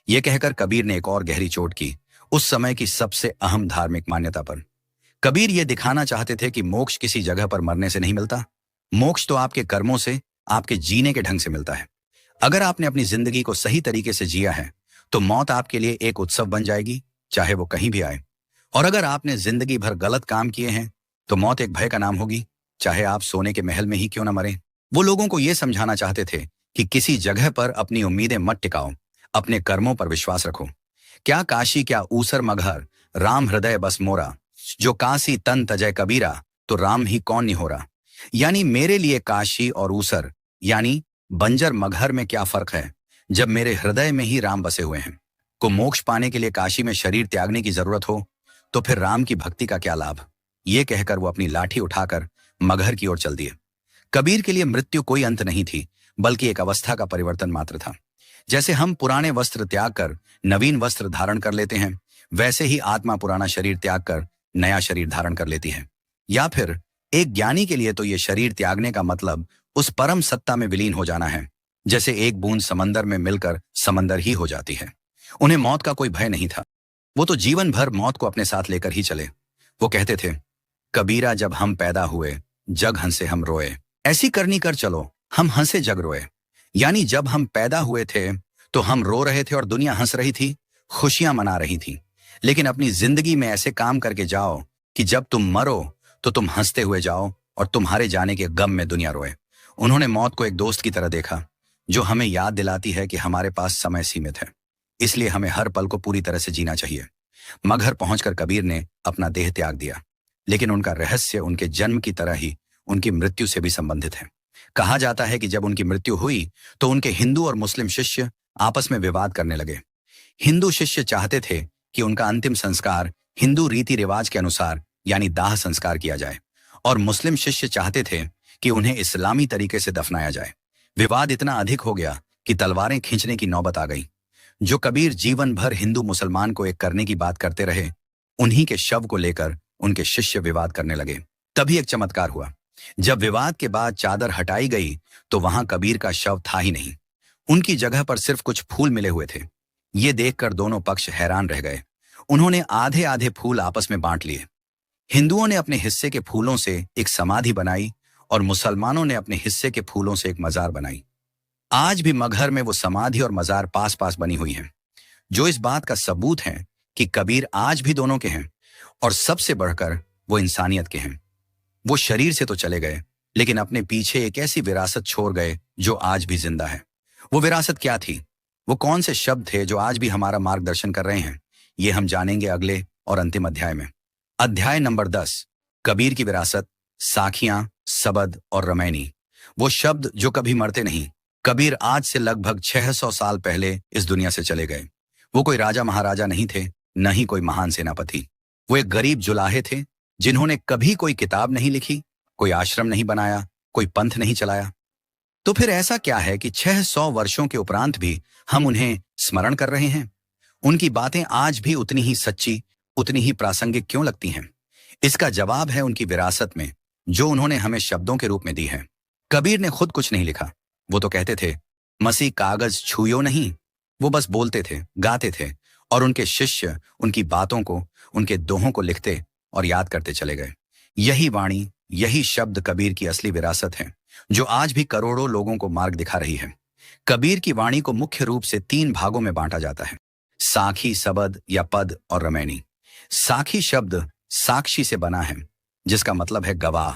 यह कहकर कबीर ने एक और गहरी चोट की, उस समय की सबसे अहम धार्मिक मान्यता पर। कबीर ये दिखाना चाहते थे कि मोक्ष किसी जगह पर मरने से नहीं मिलता। मोक्ष तो आपके कर्मों से, आपके जीने के ढंग से मिलता है। अगर आपने अपनी जिंदगी को सही तरीके से जिया है तो मौत आपके लिए एक उत्सव बन जाएगी, चाहे वो कहीं भी आए। और अगर आपने जिंदगी भर गलत काम किए हैं तो मौत एक भय का नाम होगी, चाहे आप सोने के महल में ही क्यों ना मरें। वो लोगों को यह समझाना चाहते थे कि किसी जगह पर अपनी उम्मीदें मत टिकाओ, अपने कर्मों पर विश्वास रखो। क्या काशी, क्या ऊसर मगहर, राम हृदय बस मोरा, जो काशी तन तजय कबीरा, तो राम ही कौन नहीं हो रहा। यानी मेरे लिए काशी और ऊसर यानी बंजर मगहर में क्या फर्क है, जब मेरे हृदय में ही राम बसे हुए हैं। को मोक्ष पाने के लिए काशी में शरीर त्यागने की जरूरत हो तो फिर राम की भक्ति का क्या लाभ। ये कहकर वो अपनी लाठी उठाकर मगहर की ओर चल दिए। कबीर के लिए मृत्यु कोई अंत नहीं थी, बल्कि एक अवस्था का परिवर्तन मात्र था। जैसे हम पुराने वस्त्र त्याग कर नवीन वस्त्र धारण कर लेते हैं, वैसे ही आत्मा पुराना शरीर त्याग कर नया शरीर धारण कर लेती है। या फिर एक ज्ञानी के लिए तो ये शरीर त्यागने का मतलब उस परम सत्ता में विलीन हो जाना है, जैसे एक बूंद समंदर में मिलकर समंदर ही हो जाती है। उन्हें मौत का कोई भय नहीं था, वो तो जीवन भर मौत को अपने साथ लेकर ही चले। वो कहते थे, कबीरा जब हम पैदा हुए जग हंसे हम रोए, ऐसी करनी कर चलो हम हंसे जग रोए। यानी जब हम पैदा हुए थे तो हम रो रहे थे और दुनिया हंस रही थी, खुशियां मना रही थी। लेकिन अपनी जिंदगी में ऐसे काम करके जाओ कि जब तुम मरो तो तुम हंसते हुए जाओ और तुम्हारे जाने के गम में दुनिया रोए। उन्होंने मौत को एक दोस्त की तरह देखा, जो हमें याद दिलाती है कि हमारे पास समय सीमित है, इसलिए हमें हर पल को पूरी तरह से जीना चाहिए। मगहर पहुंचकर कबीर ने अपना देह त्याग दिया, लेकिन उनका रहस्य उनके जन्म की तरह ही उनकी मृत्यु से भी संबंधित है। कहा जाता है कि जब उनकी मृत्यु हुई तो उनके हिंदू और मुस्लिम शिष्य आपस में विवाद करने लगे। हिंदू शिष्य चाहते थे कि उनका अंतिम संस्कार हिंदू रीति रिवाज के अनुसार यानी दाह संस्कार किया जाए, और मुस्लिम शिष्य चाहते थे कि उन्हें इस्लामी तरीके से दफनाया जाए। विवाद इतना अधिक हो गया कि तलवारें खींचने की नौबत आ गई। जो कबीर जीवन भर हिंदू मुसलमान को एक करने की बात करते रहे, उन्हीं के शव को लेकर उनके शिष्य विवाद करने लगे। तभी एक चमत्कार हुआ। जब विवाद के बाद चादर हटाई गई तो वहां कबीर का शव था ही नहीं, उनकी जगह पर सिर्फ कुछ फूल मिले हुए थे। ये देखकर दोनों पक्ष हैरान रह गए। उन्होंने आधे आधे फूल आपस में बांट लिए। हिंदुओं ने अपने हिस्से के फूलों से एक समाधि बनाई और मुसलमानों ने अपने हिस्से के फूलों से एक मजार बनाई। आज भी मगहर में वो समाधि और मजार पास पास बनी हुई हैं, जो इस बात का सबूत है कि कबीर आज भी दोनों के हैं, और सबसे बढ़कर वो इंसानियत के हैं। वो शरीर से तो चले गए, लेकिन अपने पीछे एक ऐसी विरासत छोड़ गए जो आज भी जिंदा है। वो विरासत क्या थी, वो कौन से शब्द थे जो आज भी हमारा मार्गदर्शन कर रहे हैं, ये हम जानेंगे अगले और अंतिम अध्याय में। अध्याय नंबर 10, कबीर की विरासत, साखियां, सबद और रमैनी। वो शब्द जो कभी मरते नहीं। कबीर आज से लगभग 600 साल पहले इस दुनिया से चले गए। वो कोई राजा महाराजा नहीं थे, न ही कोई महान सेनापति। वो एक गरीब जुलाहे थे, जिन्होंने कभी कोई किताब नहीं लिखी, कोई आश्रम नहीं बनाया, कोई पंथ नहीं चलाया। तो फिर ऐसा क्या है कि 600 वर्षों के उपरांत भी हम उन्हें स्मरण कर रहे हैं? उनकी बातें आज भी उतनी ही सच्ची, उतनी ही प्रासंगिक क्यों लगती हैं? इसका जवाब है उनकी विरासत में, जो उन्होंने हमें शब्दों के रूप में दी है। कबीर ने खुद कुछ नहीं लिखा। वो तो कहते थे, मसीह कागज छूयो नहीं। वो बस बोलते थे, गाते थे, और उनके शिष्य उनकी बातों को, उनके दोहों को लिखते और याद करते चले गए। यही वाणी, यही शब्द कबीर की असली विरासत है, जो आज भी करोड़ों लोगों को मार्ग दिखा रही है। कबीर की वाणी को मुख्य रूप से 3 भागों में बांटा जाता है, साखी, सबद या पद और रमैनी। साखी शब्द साक्षी से बना है, जिसका मतलब है गवाह।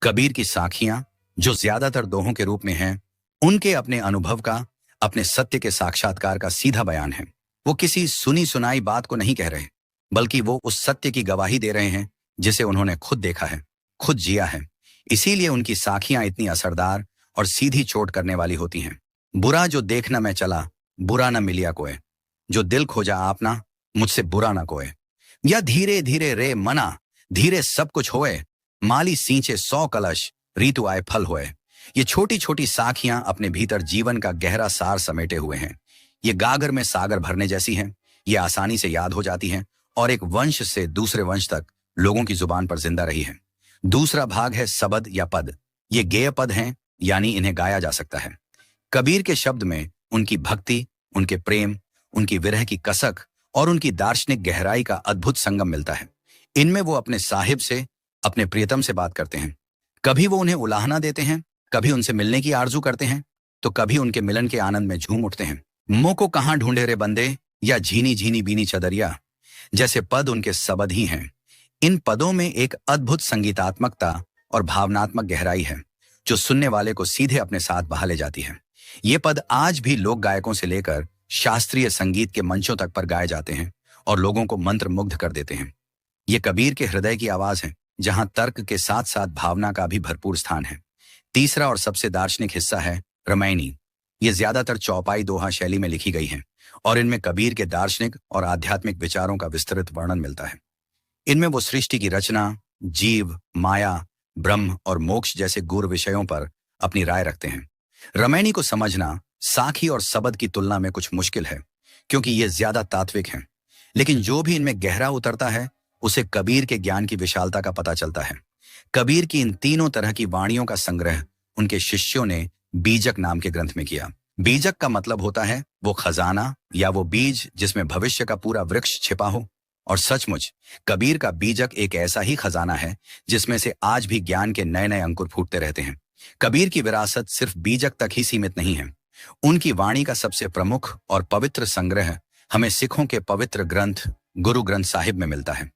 कबीर की साखियां, जो ज्यादातर दोहों के रूप में हैं, उनके अपने अनुभव का, अपने सत्य के साक्षात्कार का सीधा बयान है। वो किसी सुनी सुनाई बात को नहीं कह रहे, बल्कि वो उस सत्य की गवाही दे रहे हैं जिसे उन्होंने खुद देखा है, खुद जिया है। इसीलिए उनकी साखियां इतनी असरदार और सीधी चोट करने वाली होती हैं। बुरा जो देखना मैं चला, बुरा न मिलिया कोय, जो दिल खोजा आपना, मुझसे बुरा न कोय। या धीरे धीरे रे मना, धीरे सब कुछ होए, माली सींचे 100 कलश, ऋतु आए फल होए। ये छोटी छोटी साखियां अपने भीतर जीवन का गहरा सार समेटे हुए हैं। ये गागर में सागर भरने जैसी हैं। ये आसानी से याद हो जाती हैं और एक वंश से दूसरे वंश तक लोगों की जुबान पर जिंदा रही है। दूसरा भाग है सबद या पद। ये गेय पद हैं, यानी इन्हें गाया जा सकता है। कबीर के शब्द में उनकी भक्ति, उनके प्रेम, उनकी विरह की कसक और उनकी दार्शनिक गहराई का अद्भुत संगम मिलता है। इनमें वो अपने साहिब से, अपने प्रियतम से बात करते हैं। कभी वो उन्हें उलाहना देते हैं, कभी उनसे मिलने की आरजू करते हैं, तो कभी उनके मिलन के आनंद में झूम उठते हैं। मुंह को कहाँ ढूंढे रे बंदे या झीनी झीनी बीनी चदरिया जैसे पद उनके शब्द ही हैं। इन पदों में एक अद्भुत संगीतात्मकता और भावनात्मक गहराई है जो सुनने वाले को सीधे अपने साथ बहा ले जाती है। ये पद आज भी लोक गायकों से लेकर शास्त्रीय संगीत के मंचों तक पर गाए जाते हैं और लोगों को मंत्रमुग्ध कर देते हैं। ये कबीर के हृदय की आवाज है, जहां तर्क के साथ साथ भावना का भी भरपूर स्थान है। तीसरा और सबसे दार्शनिक हिस्सा है रामायणी। ये ज्यादातर चौपाई दोहा शैली में लिखी गई है और इनमें कबीर के दार्शनिक और आध्यात्मिक विचारों का विस्तृत वर्णन मिलता है। इनमें वो सृष्टि की रचना, जीव, माया, ब्रह्म और मोक्ष जैसे गूढ़ विषयों पर अपनी राय रखते हैं। रामायणी को समझना साखी और सबद की तुलना में कुछ मुश्किल है, क्योंकि ये ज्यादा तात्विक हैं। लेकिन जो भी इनमें गहरा उतरता है, उसे कबीर के ज्ञान की विशालता का पता चलता है। कबीर की इन तीनों तरह की वाणियों का संग्रह उनके शिष्यों ने बीजक नाम के ग्रंथ में किया। बीजक का मतलब होता है वो खजाना या वो बीज जिसमें भविष्य का पूरा वृक्ष छिपा हो। और सचमुच कबीर का बीजक एक ऐसा ही खजाना है जिसमें से आज भी ज्ञान के नए नए अंकुर फूटते रहते हैं। कबीर की विरासत सिर्फ बीजक तक ही सीमित नहीं है। उनकी वाणी का सबसे प्रमुख और पवित्र संग्रह हमें सिखों के पवित्र ग्रंथ गुरु ग्रंथ साहिब में मिलता है।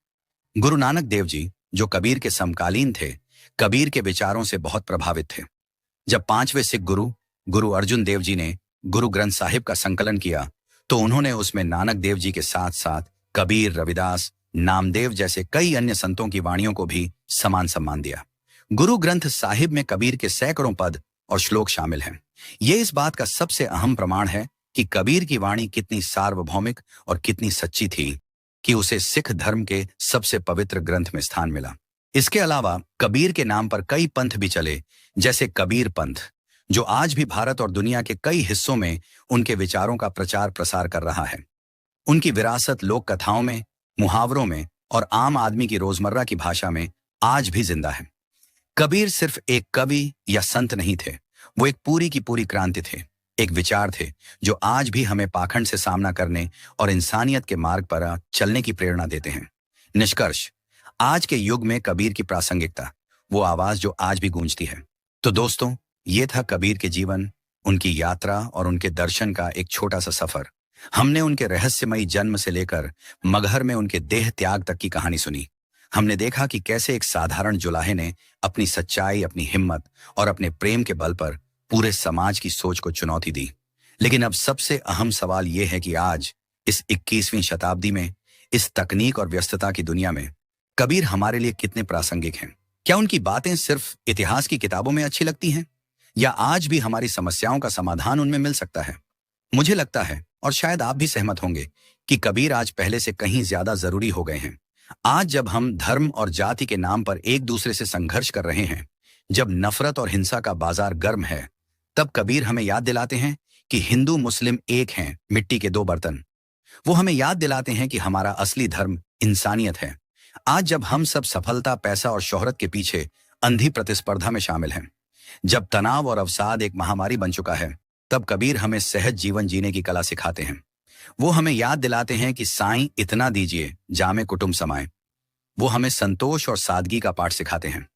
गुरु नानक देव जी, जो कबीर के समकालीन थे, कबीर के विचारों से बहुत प्रभावित थे। जब पांचवें सिख गुरु गुरु अर्जुन देव जी ने गुरु ग्रंथ साहिब का संकलन किया, तो उन्होंने उसमें नानक देव जी के साथ साथ कबीर, रविदास, नामदेव जैसे कई अन्य संतों की वाणियों को भी समान सम्मान दिया। गुरु ग्रंथ साहिब में कबीर के सैकड़ों पद और श्लोक शामिल हैं। ये इस बात का सबसे अहम प्रमाण है कि कबीर की वाणी कितनी सार्वभौमिक और कितनी सच्ची थी कि उसे सिख धर्म के सबसे पवित्र ग्रंथ में स्थान मिला। इसके अलावा कबीर के नाम पर कई पंथ भी चले, जैसे कबीर पंथ, जो आज भी भारत और दुनिया के कई हिस्सों में उनके विचारों का प्रचार प्रसार कर रहा है। उनकी विरासत लोक कथाओं में, मुहावरों में और आम आदमी की रोजमर्रा की भाषा में आज भी जिंदा है। कबीर सिर्फ एक कवि या संत नहीं थे, वो एक पूरी की पूरी क्रांति थे, एक विचार थे जो आज भी हमें पाखंड से सामना करने और इंसानियत के मार्ग पर चलने की प्रेरणा देते हैं। निष्कर्ष, आज के युग में कबीर की प्रासंगिकता, वो आवाज जो आज भी गूंजती है। तो दोस्तों, ये था कबीर के जीवन, उनकी यात्रा और उनके दर्शन का एक छोटा सा सफर। हमने उनके रहस्यमयी जन्म से लेकर मगहर में उनके देह त्याग तक की कहानी सुनी। हमने देखा कि कैसे एक साधारण जुलाहे ने अपनी सच्चाई, अपनी हिम्मत और अपने प्रेम के बल पर पूरे समाज की सोच को चुनौती दी। लेकिन अब सबसे अहम सवाल यह है कि आज इस 21वीं शताब्दी में, इस तकनीक और व्यस्तता की दुनिया में कबीर हमारे लिए कितने प्रासंगिक हैं? क्या उनकी बातें सिर्फ इतिहास की किताबों में अच्छी लगती हैं, या आज भी हमारी समस्याओं का समाधान उनमें मिल सकता है? मुझे लगता है, और शायद आप भी सहमत होंगे, कि कबीर आज पहले से कहीं ज्यादा जरूरी हो गए हैं। आज जब हम धर्म और जाति के नाम पर एक दूसरे से संघर्ष कर रहे हैं, जब नफरत और हिंसा का बाजार गर्म है, तब कबीर हमें याद दिलाते हैं कि हिंदू मुस्लिम एक हैं, मिट्टी के दो बर्तन। वो हमें याद दिलाते हैं कि हमारा असली धर्म इंसानियत है। आज जब हम सब सफलता, पैसा और शोहरत के पीछे अंधी प्रतिस्पर्धा में शामिल हैं, जब तनाव और अवसाद एक महामारी बन चुका है, तब कबीर हमें सहज जीवन जीने की कला सिखाते हैं। वो हमें याद दिलाते हैं कि साईं इतना दीजिए जामे कुटुंब समाए। वो हमें संतोष और सादगी का पाठ सिखाते हैं।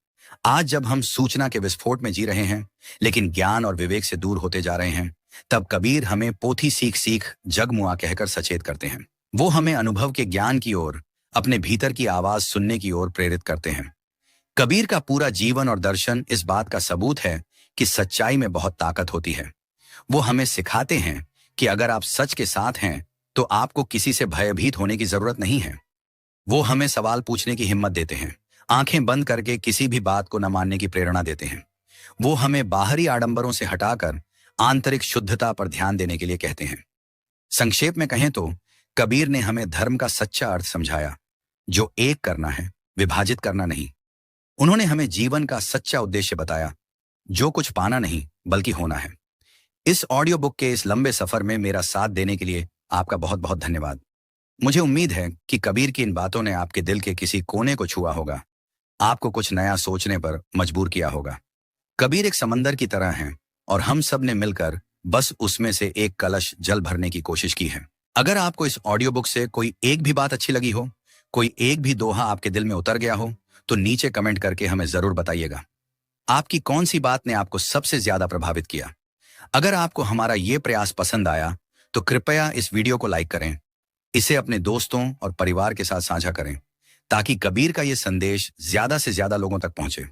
आज जब हम सूचना के विस्फोट में जी रहे हैं, लेकिन ज्ञान और विवेक से दूर होते जा रहे हैं, तब कबीर हमें पोथी सीख सीख जगमुआ कहकर सचेत करते हैं। वो हमें अनुभव के ज्ञान की ओर, अपने भीतर की आवाज सुनने की ओर प्रेरित करते हैं। कबीर का पूरा जीवन और दर्शन इस बात का सबूत है कि सच्चाई में बहुत ताकत होती है। वो हमें सिखाते हैं कि अगर आप सच के साथ हैं, तो आपको किसी से भयभीत होने की जरूरत नहीं है। वो हमें सवाल पूछने की हिम्मत देते हैं, आंखें बंद करके किसी भी बात को न मानने की प्रेरणा देते हैं। वो हमें बाहरी आडंबरों से हटाकर आंतरिक शुद्धता पर ध्यान देने के लिए कहते हैं। संक्षेप में कहें तो कबीर ने हमें धर्म का सच्चा अर्थ समझाया, जो एक करना है, विभाजित करना नहीं। उन्होंने हमें जीवन का सच्चा उद्देश्य बताया, जो कुछ पाना नहीं बल्कि होना है। इस ऑडियो बुक के इस लंबे सफर में मेरा साथ देने के लिए आपका बहुत बहुत धन्यवाद। मुझे उम्मीद है कि कबीर की इन बातों ने आपके दिल के किसी कोने को छुआ होगा, आपको कुछ नया सोचने पर मजबूर किया होगा। कबीर एक समंदर की तरह हैं और हम सब ने मिलकर बस उसमें से एक कलश जल भरने की कोशिश की है। अगर आपको इस ऑडियो बुक से कोई एक भी बात अच्छी लगी हो, कोई एक भी दोहा आपके दिल में उतर गया हो, तो नीचे कमेंट करके हमें जरूर बताइएगा। आपकी कौन सी बात ने आपको सबसे ज्यादा प्रभावित किया? अगर आपको हमारा ये प्रयास पसंद आया, तो कृपया इस वीडियो को लाइक करें, इसे अपने दोस्तों और परिवार के साथ साझा करें, ताकि कबीर का ये संदेश ज्यादा से ज्यादा लोगों तक पहुंचे।